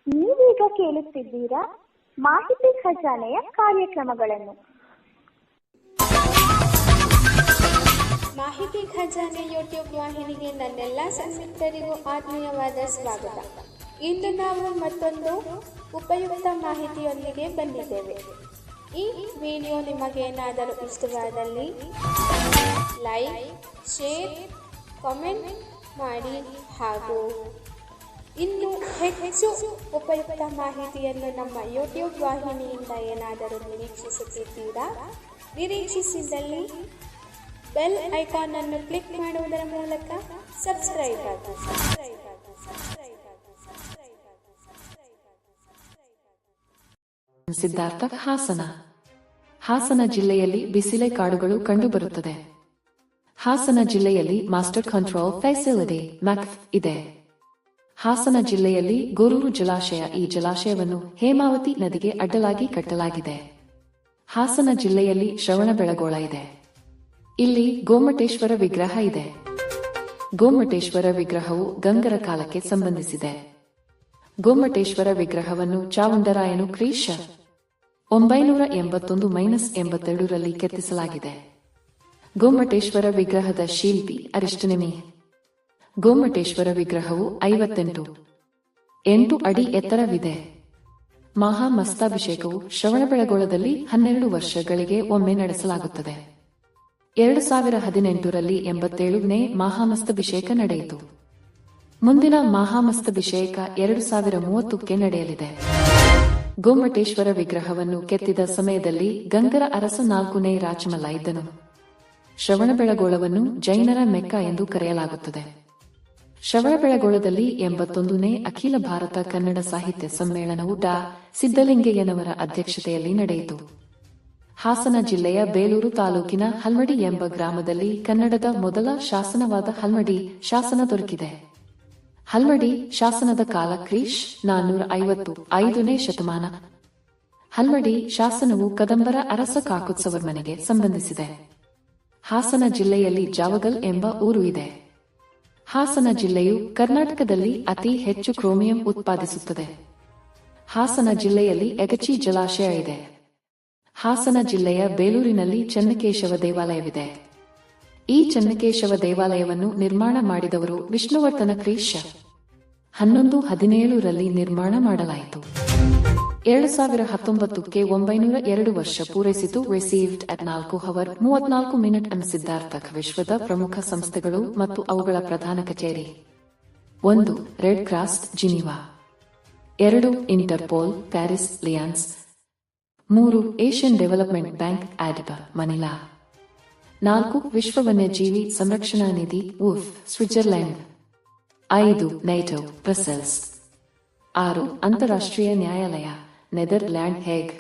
ನೀವೀಗ ಕೇಳುತ್ತಿದ್ದೀರಾ ಮಾಹಿತಿ ಖಜಾನೆಯ ಕಾರ್ಯಕ್ರಮಗಳನ್ನು. ಮಾಹಿತಿ ಖಜಾನೆ ಯೂಟ್ಯೂಬ್ ವಾಹಿನಿಗೆ ನನ್ನೆಲ್ಲ ಸಂಯುಕ್ತರಿಗೂ ಆತ್ಮೀಯವಾದ ಸ್ವಾಗತ. ಇಂದು ನಾವು ಮತ್ತೊಂದು ಉಪಯುಕ್ತ ಮಾಹಿತಿಯೊಂದಿಗೆ ಬಂದಿದ್ದೇವೆ. ಈ ವಿಡಿಯೋ ನಿಮಗೇನಾದರೂ ಇಷ್ಟವಾದಲ್ಲಿ ಲೈಕ್, ಶೇರ್, ಕಾಮೆಂಟ್ ಮಾಡಿ ಹಾಗೂ ಇನ್ನು ಹೆಚ್ಚು ಉಪಯುಕ್ತ ಮಾಹಿತಿಯನ್ನು ನಮ್ಮ ಯೂಟ್ಯೂಬ್ ವಾಹಿನಿಯಿಂದ ಏನಾದರೂ ನಿರೀಕ್ಷಿಸುತ್ತಿದ್ದೀರಾ? ನಿರೀಕ್ಷಿಸಿದಲ್ಲಿ ಬೆಲ್ ಐಕಾನ್ ಅನ್ನು ಕ್ಲಿಕ್ ಮಾಡುವುದರ ಮೂಲಕ ಸಬ್ಸ್ಕ್ರೈಬ್ ಆಗಿ. ಸಿದ್ಧಾರ್ಥ, ಹಾಸನ ಜಿಲ್ಲೆಯಲ್ಲಿ ಬಿಸಿಲೆ ಕಾಡುಗಳು ಕಂಡುಬರುತ್ತದೆ. ಹಾಸನ ಜಿಲ್ಲೆಯಲ್ಲಿ ಮಾಸ್ಟರ್ ಕಂಟ್ರೋಲ್ ಫೆಸಿಲಿಟಿ ಮ್ಯಾಕ್ ಇದೆ. ಹಾಸನ ಜಿಲ್ಲೆಯಲ್ಲಿ ಗೊರೂರು ಜಲಾಶಯ, ಈ ಜಲಾಶಯವನ್ನು ಹೇಮಾವತಿ ನದಿಗೆ ಅಡ್ಡಲಾಗಿ ಕಟ್ಟಲಾಗಿದೆ. ಹಾಸನ ಜಿಲ್ಲೆಯಲ್ಲಿ ಶ್ರವಣಬೆಳಗೊಳ ಇದೆ. ಇಲ್ಲಿ ಗೋಮಟೇಶ್ವರ ವಿಗ್ರಹ ಇದೆ. ಗೋಮಟೇಶ್ವರ ವಿಗ್ರಹವು ಗಂಗರ ಕಾಲಕ್ಕೆ ಸಂಬಂಧಿಸಿದೆ. ಗೋಮಟೇಶ್ವರ ವಿಗ್ರಹವನ್ನು ಚಾವುಂಡರಾಯನು ಕ್ರಿಶ 981-82ರಲ್ಲಿ ಕೆತ್ತಿಸಲಾಗಿದೆ. ಗೋಮಟೇಶ್ವರ ವಿಗ್ರಹದ ಶಿಲ್ಪಿ ಅರಿಷ್ಟನೆಮಿ. ಗೋಮಟೇಶ್ವರ ವಿಗ್ರಹವು 58 ಅಡಿ ಎತ್ತರವಿದೆ. ಮಹಾಮಸ್ತಾಭಿಷೇಕವು ಶ್ರವಣಬೆಳಗೊಳದಲ್ಲಿ 12 ವರ್ಷಗಳಿಗೆ ಒಮ್ಮೆ ನಡೆಸಲಾಗುತ್ತದೆ. 2018ರಲ್ಲಿ 87ನೇ ಮಹಾಮಸ್ತಭಿಷೇಕ ನಡೆಯಿತು. ಮುಂದಿನ ಮಹಾಮಸ್ತಭಿಷೇಕ 2030ಕ್ಕೆ ನಡೆಯಲಿದೆ. ಗೋಮಟೇಶ್ವರ ವಿಗ್ರಹವನ್ನು ಕೆತ್ತಿದ ಸಮಯದಲ್ಲಿ ಗಂಗರ ಅರಸ 4ನೇ ರಾಚಮಲ್ಲ ಇದ್ದನು. ಶ್ರವಣಬೆಳಗೊಳವನ್ನು ಜೈನರ ಮೆಕ್ಕ ಎಂದು ಕರೆಯಲಾಗುತ್ತದೆ. ಶ್ರವಣಬೆಳಗೊಳದಲ್ಲಿ 81ನೇ ಅಖಿಲ ಭಾರತ ಕನ್ನಡ ಸಾಹಿತ್ಯ ಸಮ್ಮೇಳನವು ಡಾ ಸಿದ್ದಲಿಂಗಯ್ಯನವರ ಅಧ್ಯಕ್ಷತೆಯಲ್ಲಿ ನಡೆಯಿತು. ಹಾಸನ ಜಿಲ್ಲೆಯ ಬೇಲೂರು ತಾಲೂಕಿನ ಹಲ್ಮಡಿ ಎಂಬ ಗ್ರಾಮದಲ್ಲಿ ಕನ್ನಡದ ಮೊದಲ ಶಾಸನವಾದ ಹಲ್ಮಡಿ ಶಾಸನ ದೊರಕಿದೆ. ಹಲ್ಮಡಿ ಶಾಸನದ ಕಾಲ ಕ್ರಿಶ್ 455ನೇ ಶತಮಾನ. ಹಲ್ಮಡಿ ಶಾಸನವು ಕದಂಬರ ಅರಸ ಕಾಕುತ್ಸವರ್ಮನಿಗೆ ಸಂಬಂಧಿಸಿದೆ. ಹಾಸನ ಜಿಲ್ಲೆಯಲ್ಲಿ ಜಾವಗಲ್ ಎಂಬ ಊರು ಇದೆ. ಹಾಸನ ಜಿಲ್ಲೆಯು ಕರ್ನಾಟಕದಲ್ಲಿ ಅತಿ ಹೆಚ್ಚು ಕ್ರೋಮಿಯಂ ಉತ್ಪಾದಿಸುತ್ತದೆ. ಹಾಸನ ಜಿಲ್ಲೆಯಲ್ಲಿ ಯಗಚಿ ಜಲಾಶಯ ಇದೆ. ಹಾಸನ ಜಿಲ್ಲೆಯ ಬೇಲೂರಿನಲ್ಲಿ ಚೆನ್ನಕೇಶವ ದೇವಾಲಯವಿದೆ. ಈ ಚೆನ್ನಕೇಶವ ದೇವಾಲಯವನ್ನು ನಿರ್ಮಾಣ ಮಾಡಿದವರು ವಿಷ್ಣುವರ್ಧನ ಕ್ರಿಶ 1117ರಲ್ಲಿ ನಿರ್ಮಾಣ ಮಾಡಲಾಯಿತು. 2019ಕ್ಕೆ 902 ವರ್ಷ ಪೂರೈಸಿತು. Received at 4:34 Siddhartha. ವಿಶ್ವದ ಪ್ರಮುಖ ಸಂಸ್ಥೆಗಳು ಮತ್ತು ಅವುಗಳ ಪ್ರಧಾನ ಕಚೇರಿ: 1. Red Cross Geneva. 2. Interpol Paris Lyons. 3. Asian Development Bank ಆಡಿಬಾ ಮನಿಲಾ. 4. ವಿಶ್ವ ವನ್ಯಜೀವಿ ಸಂರಕ್ಷಣಾ ನಿಧಿ ವುಫ್ ಸ್ವಿಟ್ಜರ್ಲೆಂಡ್. 5. ನೈಟೋ ಬ್ರಸೆಲ್ಸ್. 6. ಅಂತಾರಾಷ್ಟ್ರೀಯ ನ್ಯಾಯಾಲಯ ನೆದರ್ಲ್ಯಾಂಡ್ ಹೇಗ್.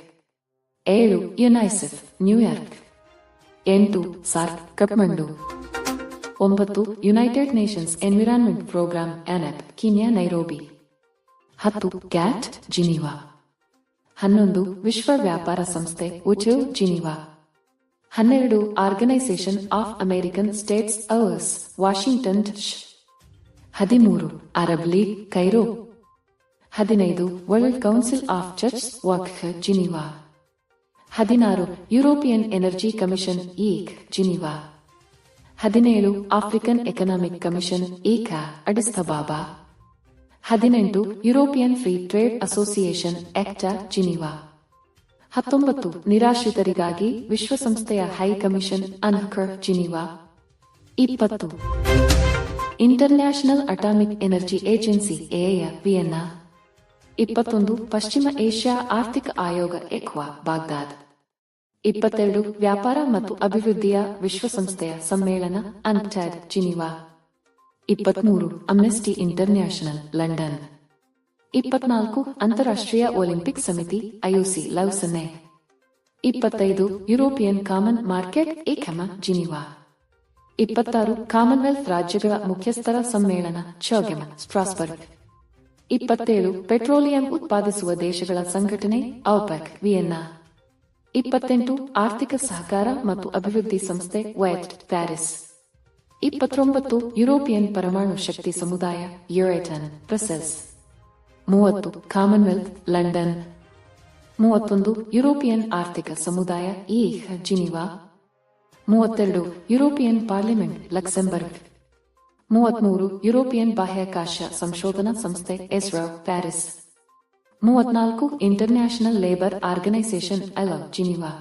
7. ಯುನೈಸೆಫ್ ನ್ಯೂಯಾರ್ಕ್. 8. SAARC Kathmandu. 9. United Nations Environment Programme ಎನ್ಎಪ್ ಕೀನ್ಯಾ ನೈರೋಬಿ. 10. GATT Geneva. 11. ವಿಶ್ವ ವ್ಯಾಪಾರ ಸಂಸ್ಥೆ ಉಚೋ Geneva. 12. Organization of American States ಅವರ್ಸ್ Washington DC. 13. Arab League Cairo. 15. World Council of Church ವಕ್ಫ್ ಜಿನೀವಾ. 16. ಯುರೋಪಿಯನ್ ಎನರ್ಜಿ ಕಮಿಷನ್ ಈಕ್ ಜಿನೀವಾ. 17. ಆಫ್ರಿಕನ್ ಎಕನಾಮಿಕ್ ಕಮಿಷನ್ ಈಕಾ Addis Ababa. 18. European Free Trade Association EFTA Geneva. 19. ನಿರಾಶ್ರಿತರಿಗಾಗಿ ವಿಶ್ವಸಂಸ್ಥೆಯ high commission ಅನ್ಕರ್ Geneva. 20. International Atomic Energy Agency ಎಎಯ Vienna. 21. ಪಶ್ಚಿಮ Asia ಆರ್ಥಿಕ ಆಯೋಗ aqua Baghdad. 22. ವ್ಯಾಪಾರ ಮತ್ತು ಅಭಿವೃದ್ಧಿಯ ವಿಶ್ವಸಂಸ್ಥೆಯ ಸಮ್ಮೇಳನ UNCTAD Geneva. 23. Amnesty International London. 24. ಅಂತಾರಾಷ್ಟ್ರೀಯ ಒಲಿಂಪಿಕ್ ಸಮಿತಿ IOC Lausanne. 25. European Common Market ಎಕೆಮ ಜಿನೀವಾ. 26. ಕಾಮನ್ವೆಲ್ತ್ ರಾಜ್ಯಗಳ ಮುಖ್ಯಸ್ಥರ ಸಮ್ಮೇಳನ ಚೊಗೆಮ ಸ್ಟ್ರಾಸ್ಬರ್ಗ್. 27. ಪೆಟ್ರೋಲಿಯಂ ಉತ್ಪಾದಿಸುವ ದೇಶಗಳ ಸಂಘಟನೆ ಔಪೆಕ್ ವಿಯೆನ್ನಾ. 28. ಆರ್ಥಿಕ ಸಹಕಾರ ಮತ್ತು ಅಭಿವೃದ್ಧಿ ಸಂಸ್ಥೆ ವೆಟ್ ಪ್ಯಾರಿಸ್. 29. ಯುರೋಪಿಯನ್ ಪರಮಾಣು ಶಕ್ತಿ ಸಮುದಾಯ Euratom Brussels. 30 Commonwealth London. 31 European ಆರ್ಥಿಕ ಸಮುದಾಯ Geneva. 32 European parliament Luxembourg. 33 European ಬಾಹ್ಯಾಕಾಶ ಸಂಶೋಧನಾ ಸಂಸ್ಥೆ ESRO Paris. 34 international labour organisation Geneva.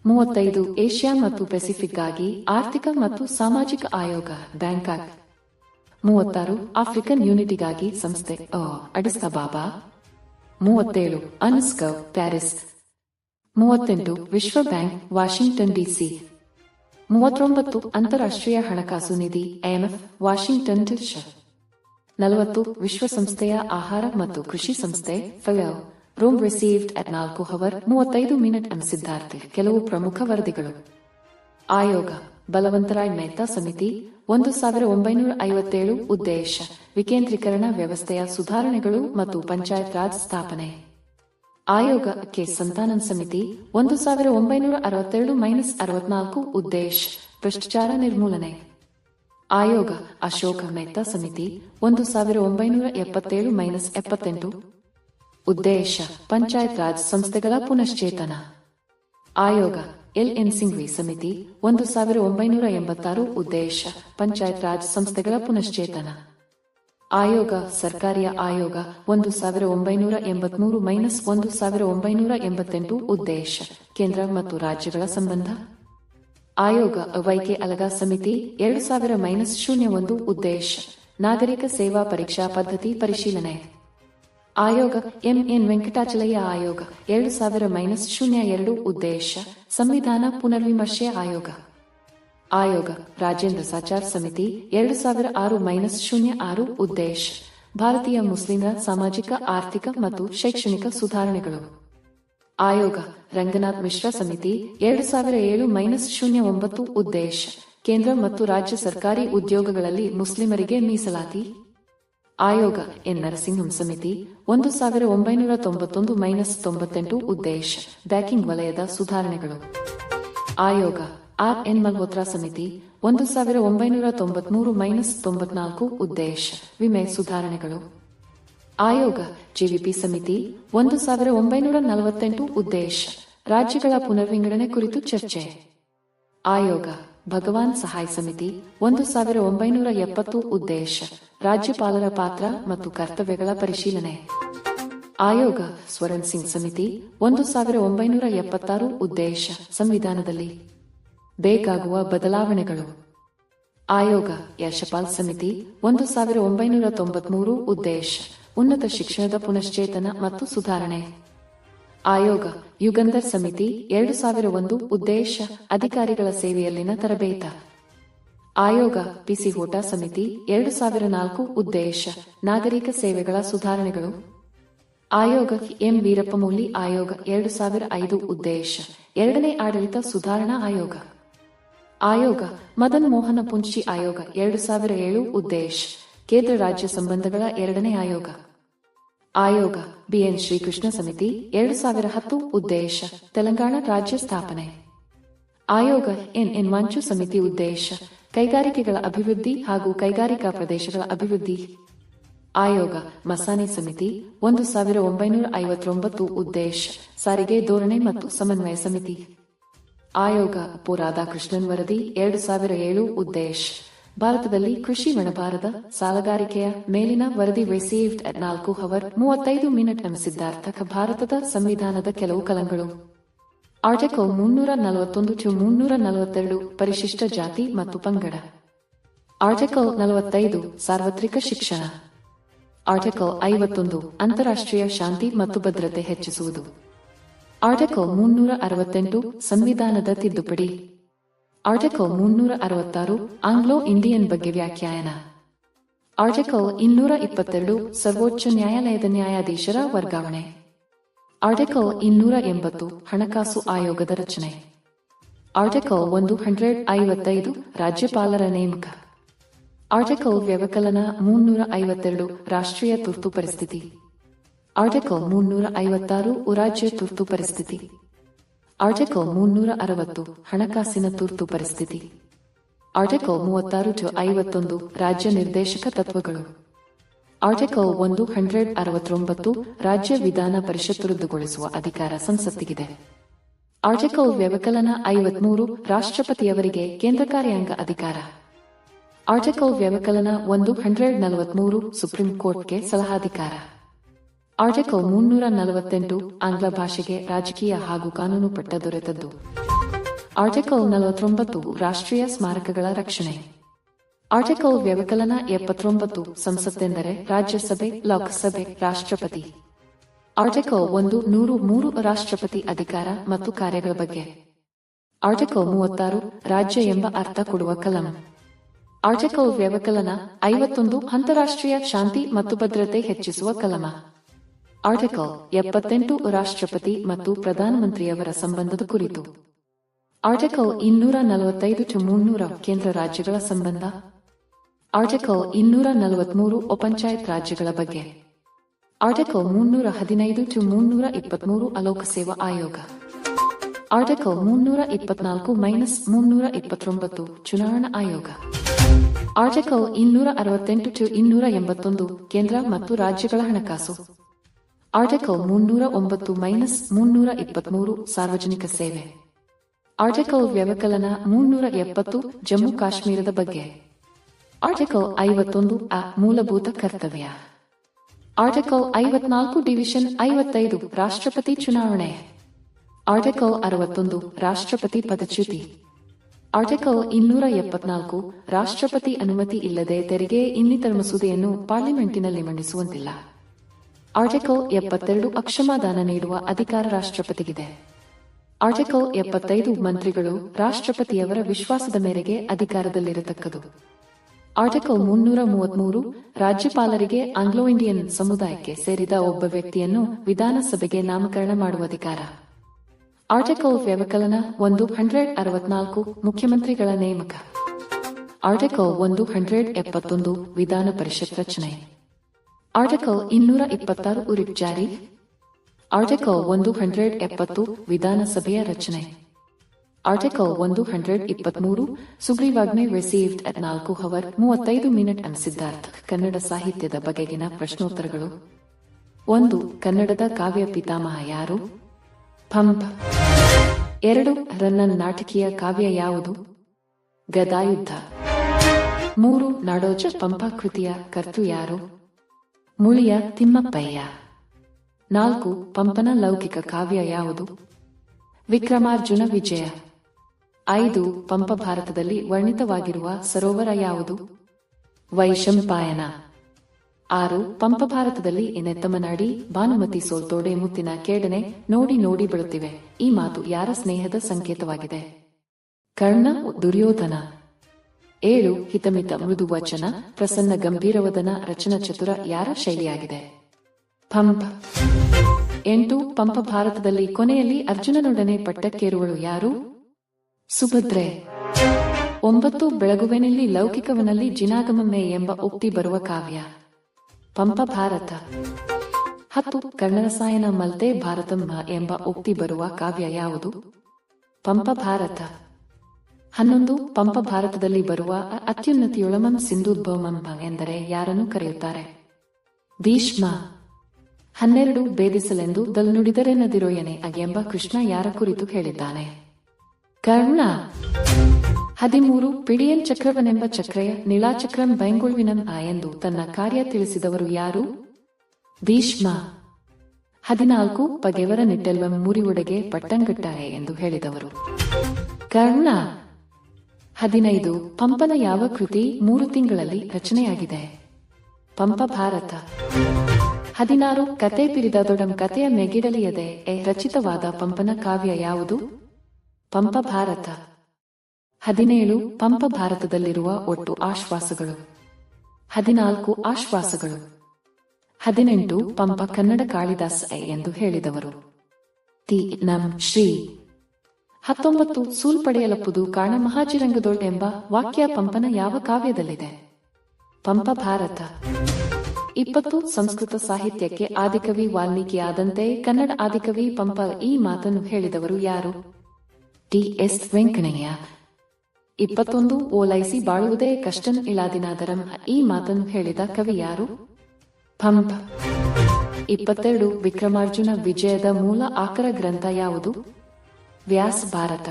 35 Asia ಮತ್ತು ಪೆಸಿಫಿಕ್ಗಾಗಿ ಆರ್ಥಿಕ ಮತ್ತು ಸಾಮಾಜಿಕ ಆಯೋಗ ಬ್ಯಾಂಕಾಕ್. 36 ಆಫ್ರಿಕನ್ ಯೂನಿಟಿಗಾಗಿ ಸಂಸ್ಥೆ ಅಡಿಸ್ ಅಬಾಬಾ. 37 ಅನ್ಸ್ಕವ್ ಪ್ಯಾರಿಸ್. 38 ವಿಶ್ವ ಬ್ಯಾಂಕ್ ವಾಷಿಂಗ್ಟನ್ ಡಿಸಿ. 39 ಅಂತಾರಾಷ್ಟ್ರೀಯ ಹಣಕಾಸು ನಿಧಿ IMF ವಾಷಿಂಗ್ಟನ್ ಡಿಸಿ. 40 ವಿಶ್ವಸಂಸ್ಥೆಯ ಆಹಾರ ಮತ್ತು ಕೃಷಿ ಸಂಸ್ಥೆ FAO Rome received at 4:35 Siddhartha. ಕೆಲವು ಪ್ರಮುಖ ವರದಿಗಳು. ಆಯೋಗ ಬಲವಂತರಾಯ್ ಮೆಹ್ತಾ ಸಮಿತಿ 1957 ಉದ್ದೇಶ ವಿಕೇಂದ್ರೀಕರಣ ವ್ಯವಸ್ಥೆಯ ಸುಧಾರಣೆಗಳು ಮತ್ತು ಪಂಚಾಯತ್ ರಾಜ್ ಸ್ಥಾಪನೆ. ಆಯೋಗ ಕೆ ಸಂತಾನನ್ ಸಮಿತಿ 1962-64 ಉದ್ದೇಶ ಭ್ರಷ್ಟಾಚಾರ ನಿರ್ಮೂಲನೆ. ಆಯೋಗ ಅಶೋಕ ಮೆಹ್ತಾ ಸಮಿತಿ 1977-78 ಉದ್ದೇಶ ಪಂಚಾಯತ್ ರಾಜ್ ಸಂಸ್ಥೆಗಳ ಪುನಶ್ಚೇತನ. ಆಯೋಗ LN ಸಿಂಘ್ವಿ ಸಮಿತಿ 1986 ಉದ್ದೇಶ ಪಂಚಾಯತ್ ರಾಜ್ ಸಂಸ್ಥೆಗಳ ಪುನಶ್ಚೇತನ. ಆಯೋಗ ಸರ್ಕಾರಿಯ ಆಯೋಗ 1983-1988 ಉದ್ದೇಶ ಕೇಂದ್ರ ಮತ್ತು ರಾಜ್ಯಗಳ ಸಂಬಂಧ. ಆಯೋಗ ವೈಕೆ ಅಲಗಾ ಸಮಿತಿ 2000-01 ಉದ್ದೇಶ ನಾಗರಿಕ ಸೇವಾ ಪರೀಕ್ಷಾ ಪದ್ಧತಿ ಪರಿಶೀಲನೆ. ಆಯೋಗ MN ವೆಂಕಟಾಚಲಯ್ಯ ಆಯೋಗ 2000-02 ಉದ್ದೇಶ ಸಂವಿಧಾನ ಪುನರ್ವಿಮರ್ಶೆ ಆಯೋಗ. ಆಯೋಗ ರಾಜೇಂದ್ರ ಸಾಚಾರ್ ಸಮಿತಿ 2006-06 ಉದ್ದೇಶ ಭಾರತೀಯ ಮುಸ್ಲಿಮರ ಸಾಮಾಜಿಕ ಆರ್ಥಿಕ ಮತ್ತು ಶೈಕ್ಷಣಿಕ ಸುಧಾರಣೆಗಳು. ಆಯೋಗ ರಂಗನಾಥ್ ಮಿಶ್ರಾ ಸಮಿತಿ 2007-09 ಉದ್ದೇಶ ಕೇಂದ್ರ ಮತ್ತು ರಾಜ್ಯ ಸರ್ಕಾರಿ ಉದ್ಯೋಗಗಳಲ್ಲಿ ಮುಸ್ಲಿಮರಿಗೆ ಮೀಸಲಾತಿ. ಆಯೋಗ ಎನ್ ನರಸಿಂಹಂ ಸಮಿತಿ 1991-98 ಉದ್ದೇಶ ಬ್ಯಾಂಕಿಂಗ್ ವಲಯದ ಸುಧಾರಣೆಗಳು. ಆಯೋಗ RN ಮಲ್ಹೋತ್ರಾ ಸಮಿತಿ 1993-94 ಉದ್ದೇಶ ವಿಮೆ ಸುಧಾರಣೆಗಳು. ಆಯೋಗ JVP ಸಮಿತಿ 1948 ಉದ್ದೇಶ ರಾಜ್ಯಗಳ ಪುನರ್ವಿಂಗಡಣೆ ಕುರಿತು ಚರ್ಚೆ. ಆಯೋಗ ಭಗವಾನ್ ಸಹಾಯ್ ಸಮಿತಿ 1970 ಉದ್ದೇಶ ರಾಜ್ಯಪಾಲರ ಪಾತ್ರ ಮತ್ತು ಕರ್ತವ್ಯಗಳ ಪರಿಶೀಲನೆ. ಆಯೋಗ ಸ್ವರಣ್ ಸಿಂಗ್ ಸಮಿತಿ 1976 ಉದ್ದೇಶ ಸಂವಿಧಾನದಲ್ಲಿ ಬೇಕಾಗುವ ಬದಲಾವಣೆಗಳು. ಆಯೋಗ ಯಶಪಾಲ್ ಸಮಿತಿ 1993 ಉದ್ದೇಶ ಉನ್ನತ ಶಿಕ್ಷಣದ ಪುನಶ್ಚೇತನ ಮತ್ತು ಸುಧಾರಣೆ. ಆಯೋಗ ಯುಗಂಧರ್ ಸಮಿತಿ 2001 ಉದ್ದೇಶ ಅಧಿಕಾರಿಗಳ ಸೇವೆಯಲ್ಲಿನ ತರಬೇತ. ಆಯೋಗ PC ಹೋಟಾ ಸಮಿತಿ 2004 ಉದ್ದೇಶ ನಾಗರಿಕ ಸೇವೆಗಳ ಸುಧಾರಣೆಗಳು. ಆಯೋಗ M ವೀರಪ್ಪಮೊಯ್ಲಿ ಆಯೋಗ 2005 ಉದ್ದೇಶ ಎರಡನೇ ಆಡಳಿತ ಸುಧಾರಣಾ ಆಯೋಗ. ಆಯೋಗ ಮದನ್ ಮೋಹನ ಪುಂಚಿ ಆಯೋಗ 2007 ಉದ್ದೇಶ ಕೇಂದ್ರ ರಾಜ್ಯ ಸಂಬಂಧಗಳ ಎರಡನೇ ಆಯೋಗ. ಆಯೋಗ BN ಶ್ರೀಕೃಷ್ಣ ಸಮಿತಿ 2010 ಉದ್ದೇಶ ತೆಲಂಗಾಣ ರಾಜ್ಯ ಸ್ಥಾಪನೆ. ಆಯೋಗ NN ಮಂಚು ಸಮಿತಿ ಉದ್ದೇಶ ಕೈಗಾರಿಕೆಗಳ ಅಭಿವೃದ್ಧಿ ಹಾಗೂ ಕೈಗಾರಿಕಾ ಪ್ರದೇಶಗಳ ಅಭಿವೃದ್ಧಿ. ಆಯೋಗ ಮಸಾನಿ ಸಮಿತಿ 1959 ಉದ್ದೇಶ ಸಾರಿಗೆ ಧೋರಣೆ ಮತ್ತು ಸಮನ್ವಯ ಸಮಿತಿ. ಆಯೋಗ ಪೊ ರಾಧಾಕೃಷ್ಣನ್ ವರದಿ 2007 ಉದ್ದೇಶ ಭಾರತದಲ್ಲಿ ಕೃಷಿ ಒಣಭಾರದ ಸಾಲಗಾರಿಕೆಯ ಮೇಲಿನ ವರದಿ ರಿಸೀವ್ಡ್ ಅಟ್ 4:35 ಸಿದ್ಧಾರ್ಥಕ. ಭಾರತದ ಸಂವಿಧಾನದ ಕೆಲವು ಕಲಂಗಳು. ಆರ್ಟಿಕಲ್ 341-342 ಪರಿಶಿಷ್ಟ ಜಾತಿ ಮತ್ತು ಪಂಗಡ. ಆರ್ಟಿಕಲ್ 45 ಸಾರ್ವತ್ರಿಕ ಶಿಕ್ಷಣ. ಆರ್ಟಿಕಲ್ 51 ಅಂತಾರಾಷ್ಟ್ರೀಯ ಶಾಂತಿ ಮತ್ತು ಭದ್ರತೆ ಹೆಚ್ಚಿಸುವುದು. ಆರ್ಟಿಕಲ್ 368 ಸಂವಿಧಾನದ ತಿದ್ದುಪಡಿ. ಆರ್ಟಿಕಲ್ 366 ಆಂಗ್ಲೋ ಇಂಡಿಯನ್ ಬಗ್ಗೆ ವ್ಯಾಖ್ಯಾನ. ಆರ್ಟಿಕಲ್ 222 ಸರ್ವೋಚ್ಚ ನ್ಯಾಯಾಲಯದ ನ್ಯಾಯಾಧೀಶರ ವರ್ಗಾವಣೆ. ಆರ್ಟಿಕಲ್ 280 ಹಣಕಾಸು ಆಯೋಗದ ರಚನೆ. ಆರ್ಟಿಕಲ್ 155 ರಾಜ್ಯಪಾಲರ ನೇಮಕ. ಆರ್ಟಿಕಲ್ ವ್ಯವಕಲನ 352 ರಾಷ್ಟ್ರೀಯ ತುರ್ತು ಪರಿಸ್ಥಿತಿ. ಆರ್ಟಿಕಲ್ 356 ರಾಜ್ಯ ತುರ್ತು ಪರಿಸ್ಥಿತಿ. ಆರ್ಟಿಕಲ್ 360 ಹಣಕಾಸಿನ ತುರ್ತು ಪರಿಸ್ಥಿತಿ. ಆರ್ಟಿಕಲ್ 36-51 ರಾಜ್ಯ ನಿರ್ದೇಶಕ ತತ್ವಗಳು. ಆರ್ಟಿಕಲ್ 169 ರಾಜ್ಯ ವಿಧಾನ ಪರಿಷತ್ ರದ್ದುಗೊಳಿಸುವ ಅಧಿಕಾರ ಸಂಸತ್ತಿಗಿದೆ. ಆರ್ಟಿಕಲ್ ವ್ಯವಕಲನ 53 ರಾಷ್ಟ್ರಪತಿಯವರಿಗೆ ಕೇಂದ್ರ ಕಾರ್ಯಾಂಗ ಅಧಿಕಾರ. ಆರ್ಟಿಕಲ್ ವ್ಯವಕಲನ 143 ಸುಪ್ರೀಂ ಕೋರ್ಟ್ಗೆ ಸಲಹಾಧಿಕಾರ. ಆರ್ಟಿಕಲ್ 348 ಆಂಗ್ಲ ಭಾಷೆಗೆ ರಾಜಕೀಯ ಹಾಗೂ ಕಾನೂನು ಪಟ್ಟ ದೊರೆತದ್ದು. ಆರ್ಟಿಕಲ್ 49 ರಾಷ್ಟ್ರೀಯ ಸ್ಮಾರಕಗಳ ರಕ್ಷಣೆ. ಆರ್ಟಿಕಲ್ ವ್ಯವಕಲನ 79 ಸಂಸತ್ತೆಂದರೆ ರಾಜ್ಯಸಭೆ, ಲೋಕಸಭೆ, ರಾಷ್ಟ್ರಪತಿ. ಆರ್ಟಿಕಲ್ 103 ರಾಷ್ಟ್ರಪತಿ ಅಧಿಕಾರ ಮತ್ತು ಕಾರ್ಯಗಳ ಬಗ್ಗೆ. ಆರ್ಟಿಕಲ್ 36 ರಾಜ್ಯ ಎಂಬ ಅರ್ಥ ಕೊಡುವ ಕಲಂ. ಆರ್ಟಿಕಲ್ ವ್ಯವಕಲನ 51 ಅಂತಾರಾಷ್ಟ್ರೀಯ ಶಾಂತಿ ಮತ್ತು ಭದ್ರತೆ ಹೆಚ್ಚಿಸುವ ಕಲಮ. ಆರ್ಟಿಕಲ್ 78 ರಾಷ್ಟ್ರಪತಿ ಮತ್ತು ಪ್ರಧಾನಮಂತ್ರಿಯವರ ಸಂಬಂಧದ ಕುರಿತು. ಆರ್ಟಿಕಲ್ 245-300 ಕೇಂದ್ರ ರಾಜ್ಯಗಳ ಸಂಬಂಧ. ಆರ್ಟಿಕಲ್ 243 ಉಪಂಚಾಯತ್ ರಾಜ್ಯಗಳ ಬಗ್ಗೆ. ಆರ್ಟಿಕಲ್ 315-323 ಅಲೋಕಸೇವಾ ಆಯೋಗ. ಆರ್ಟಿಕಲ್ 324-329 ಚುನಾವಣಾ ಆಯೋಗ. ಆರ್ಟಿಕಲ್ 268-281 ಕೇಂದ್ರ ಮತ್ತು ರಾಜ್ಯಗಳ ಹಣಕಾಸು. ಆರ್ಟಿಕಲ್ 309-323 ಸಾರ್ವಜನಿಕ ಸೇವೆ. ಆರ್ಟಿಕಲ್ ವ್ಯವಕಲನ 370 ಜಮ್ಮು ಕಾಶ್ಮೀರದ ಬಗ್ಗೆ. ಆರ್ಟಿಕಲ್ 51 ಮೂಲಭೂತ ಕರ್ತವ್ಯ. ಆರ್ಟಿಕಲ್ 54 ಡಿವಿಷನ್ 55 ರಾಷ್ಟ್ರಪತಿ ಚುನಾವಣೆ. ಆರ್ಟಿಕಲ್ 61 ರಾಷ್ಟ್ರಪತಿ ಪದಚ್ಯುತಿ. ಆರ್ಟಿಕಲ್ 274 ರಾಷ್ಟ್ರಪತಿ ಅನುಮತಿ ಇಲ್ಲದೆ ತೆರಿಗೆ ಇನ್ನಿತರ ಮಸೂದೆಯನ್ನು ಪಾರ್ಲಿಮೆಂಟಿನಲ್ಲಿ ಮಂಡಿಸುವಂತಿಲ್ಲ. ಆರ್ಟಿಕಲ್ 72 ಅಕ್ಷಮಾದಾನ ನೀಡುವ ಅಧಿಕಾರ ರಾಷ್ಟ್ರಪತಿಗಿದೆ. ಆರ್ಟಿಕಲ್ 75 ಮಂತ್ರಿಗಳು ರಾಷ್ಟ್ರಪತಿಯವರ ವಿಶ್ವಾಸದ ಮೇರೆಗೆ ಅಧಿಕಾರದಲ್ಲಿರತಕ್ಕದು. ಆರ್ಟಿಕಲ್ 333 ರಾಜ್ಯಪಾಲರಿಗೆ ಆಂಗ್ಲೋ ಇಂಡಿಯನ್ ಸಮುದಾಯಕ್ಕೆ ಸೇರಿದ ಒಬ್ಬ ವ್ಯಕ್ತಿಯನ್ನು ವಿಧಾನಸಭೆಗೆ ನಾಮಕರಣ ಮಾಡುವ ಅಧಿಕಾರ. ಆರ್ಟಿಕಲ್ ವ್ಯವಕಲನ 164 ಮುಖ್ಯಮಂತ್ರಿಗಳ ನೇಮಕ. ಆರ್ಟಿಕಲ್ 171 ವಿಧಾನ ಪರಿಷತ್ ರಚನೆ. ಆರ್ಟಿಕಲ್ 226 ಉರಿಪ್ ಜಾರಿ. ಆರ್ಟಿಕಲ್ 170 ವಿಧಾನಸಭೆಯ ರಚನೆ. ಆರ್ಟಿಕಲ್ 123 ಸುಗ್ರೀವಾಜ್ಞೆ ರಿಸೀವ್ಡ್ ಅಟ್ 4:35 ಸಿದ್ಧಾರ್ಥ್ ಕನ್ನಡ ಸಾಹಿತ್ಯದ ಬಗೆಗಿನ ಪ್ರಶ್ನೋತ್ತರಗಳು. 1. ಕನ್ನಡದ ಕಾವ್ಯ ಪಿತಾಮಹ ಯಾರು? ಪಂಪ. 2. ರನ್ನನ್ ನಾಟಕೀಯ ಕಾವ್ಯ ಯಾವುದು? ಗದಾಯುದ್ಧ. 3. ನಾಡೋಜ ಪಂಪ ಕೃತಿಯ ಕರ್ತೃ ಯಾರು? ಮುಳಿಯ ತಿಮ್ಮಪ್ಪಯ್ಯ. 4. ಪಂಪನ ಲೌಕಿಕ ಕಾವ್ಯ ಯಾವುದು? ವಿಕ್ರಮಾರ್ಜುನ ವಿಜಯ. 5. ಪಂಪ ಭಾರತದಲ್ಲಿ ವರ್ಣಿತವಾಗಿರುವ ಸರೋವರ ಯಾವುದು? ವೈಶಂಪಾಯನ. 6. ಪಂಪ ಭಾರತದಲ್ಲಿ ಎನೆತ್ತಮನಾಡಿ ಭಾನುಮತಿ ಸೋಲ್ತೋಡೆ ಮುತ್ತಿನ ಕೇಡನೆ ನೋಡಿ ನೋಡಿ ಬೀಳುತ್ತಿವೆ. ಈ ಮಾತು ಯಾರ ಸ್ನೇಹದ ಸಂಕೇತವಾಗಿದೆ? ಕರ್ಣ ದುರ್ಯೋಧನ. 7. ಹಿತಮಿತ ಮೃದು ವಚನ ಪ್ರಸನ್ನ ಗಂಭೀರವದನ ರಚನಾ ಚತುರ ಯಾರ ಶೈಲಿಯಾಗಿದೆ? ಪಂಪ. 8. ಪಂಪ ಭಾರತದಲ್ಲಿ ಕೊನೆಯಲ್ಲಿ ಅರ್ಜುನನೊಡನೆ ಪಟ್ಟಕ್ಕೇರುವಳು ಯಾರು? ಸುಭದ್ರೆ. 9. ಬೆಳಗುವೆನಲ್ಲಿ ಲೌಕಿಕವನಲ್ಲಿ ಜಿನಾಗಮಮ್ಮೆ ಎಂಬ ಉಕ್ತಿ ಬರುವ ಕಾವ್ಯ. ಪಂಪ ಭಾರತ. 10. ಕರ್ಣರಸಾಯನ ಮಲ್ತೆ ಭಾರತಮ್ಮ ಎಂಬ ಉಕ್ತಿ ಬರುವ ಕಾವ್ಯ ಯಾವುದು? ಪಂಪ ಭಾರತ. 11. ಪಂಪ ಭಾರತದಲ್ಲಿ ಬರುವ ಅತ್ಯುನ್ನತಿಯೊಳಮಂ ಸಿಂಧೂದ್ಭವಮಂ ಎಂದರೆ ಯಾರನ್ನು ಕರೆಯುತ್ತಾರೆ? ಭೀಷ್ಮ. 12. ಭೇದಿಸಲೆಂದು ದಲ್ನುಡಿದರೆನದಿರೋಯನೆ ಎಂಬ ಕೃಷ್ಣ ಯಾರ ಕುರಿತು ಹೇಳಿದ್ದಾನೆ? ಕರ್ಣ. 13. ಪಿಡಿಯನ್ ಚಕ್ರವನೆಂಬ ಚಕ್ರಯ ನೀಳಾಚಕ್ರಂ ಬೈಂಗುಳ್ವಿನಂ ಎಂದು ತನ್ನ ಕಾರ್ಯ ತಿಳಿಸಿದವರು ಯಾರು? ಭೀಷ್ಮ. 14. ಪಗೆವರ ನಿಟ್ಟೆಲ್ವಂ ಮುರಿವುಡೆಗೆ ಪಟ್ಟಂಗಟ್ಟಾರೆ ಎಂದು ಹೇಳಿದವರು ಕರ್ಣ. 15. ಪಂಪನ ಯಾವ ಕೃತಿ 3 ತಿಂಗಳಲ್ಲಿ ರಚನೆಯಾಗಿದೆ? ಪಂಪ ಭಾರತ. 16. ಕತೆ ಪಿರಿದದೊಡಂ ಕತೆಯ ಮೆಗಿಡಲಿಯದೆ ರಚಿತವಾದ ಪಂಪನ ಕಾವ್ಯ ಯಾವುದು? ಪಂಪ ಭಾರತ. 17. ಪಂಪ ಭಾರತದಲ್ಲಿರುವ ಒಟ್ಟು ಆಶ್ವಾಸಗಳು 14 ಆಶ್ವಾಸಗಳು. 18. ಪಂಪ ಕನ್ನಡ ಕಾಳಿದಾಸ ಎಂದು ಹೇಳಿದವರು ತಿ ನಂ ಶ್ರೀ. 19. ಸೂಲ್ಪಡೆಯಲಪ್ಪುದು ಕಾಣ ಮಹಾಜಿರಂಗದೊಳ್ ಎಂಬ ವಾಕ್ಯ ಪಂಪನ ಯಾವ ಕಾವ್ಯದಲ್ಲಿದೆ? ಪಂಪ ಭಾರತ. 20. ಸಂಸ್ಕೃತ ಸಾಹಿತ್ಯಕ್ಕೆ ಆದಿಕವಿ ವಾಲ್ಮೀಕಿಯಾದಂತೆ ಕನ್ನಡ ಆದಿಕವಿ ಪಂಪ ಈ ಮಾತನ್ನು ಹೇಳಿದವರು ಯಾರು? T S Venkannaiah. 21. ಓಲೈಸಿ ಬಾಳುವುದೇ ಕಷ್ಟನ್ ಇಳಾದಿನಾದರಂ ಈ ಮಾತನ್ನು ಹೇಳಿದ ಕವಿ ಯಾರು? ಪಂಪ್. 22 ವಿಕ್ರಮಾರ್ಜುನ ವಿಜಯದ ಮೂಲ ಆಕರ ಗ್ರಂಥ ಯಾವುದು? ವ್ಯಾಸ ಭಾರತ.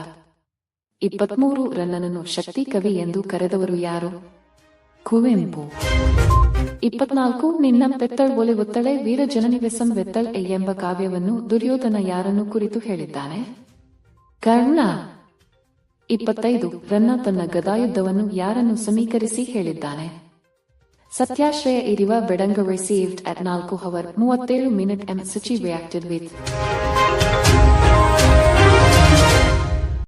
23 ರನ್ನನನ್ನು ಶಕ್ತಿ ಕವಿ ಎಂದು ಕರೆದವರು ಯಾರು? ಕುವೆಂಪು. 24 ನಿನ್ನ ಪೆತ್ತಳ್ ಒಲೆ ಒತ್ತಳೆ ವೀರ ಜನನಿವೆಸಂ ವೆತ್ತಳ್ ಎಂಬ ಕಾವ್ಯವನ್ನು ದುರ್ಯೋಧನ ಯಾರನ್ನು ಕುರಿತು ಹೇಳಿದ್ದಾನೆ? ಕರ್ಣ. 25 ರನ್ನ ತನ್ನ ಗದಾಯುದ್ಧವನ್ನು ಯಾರನ್ನು ಸಮೀಕರಿಸಿ ಹೇಳಿದ್ದಾನೆ? Satyashraya ಇರಿವ ಬೆಡಂಗ received at 4:37 m. Suchi reacted with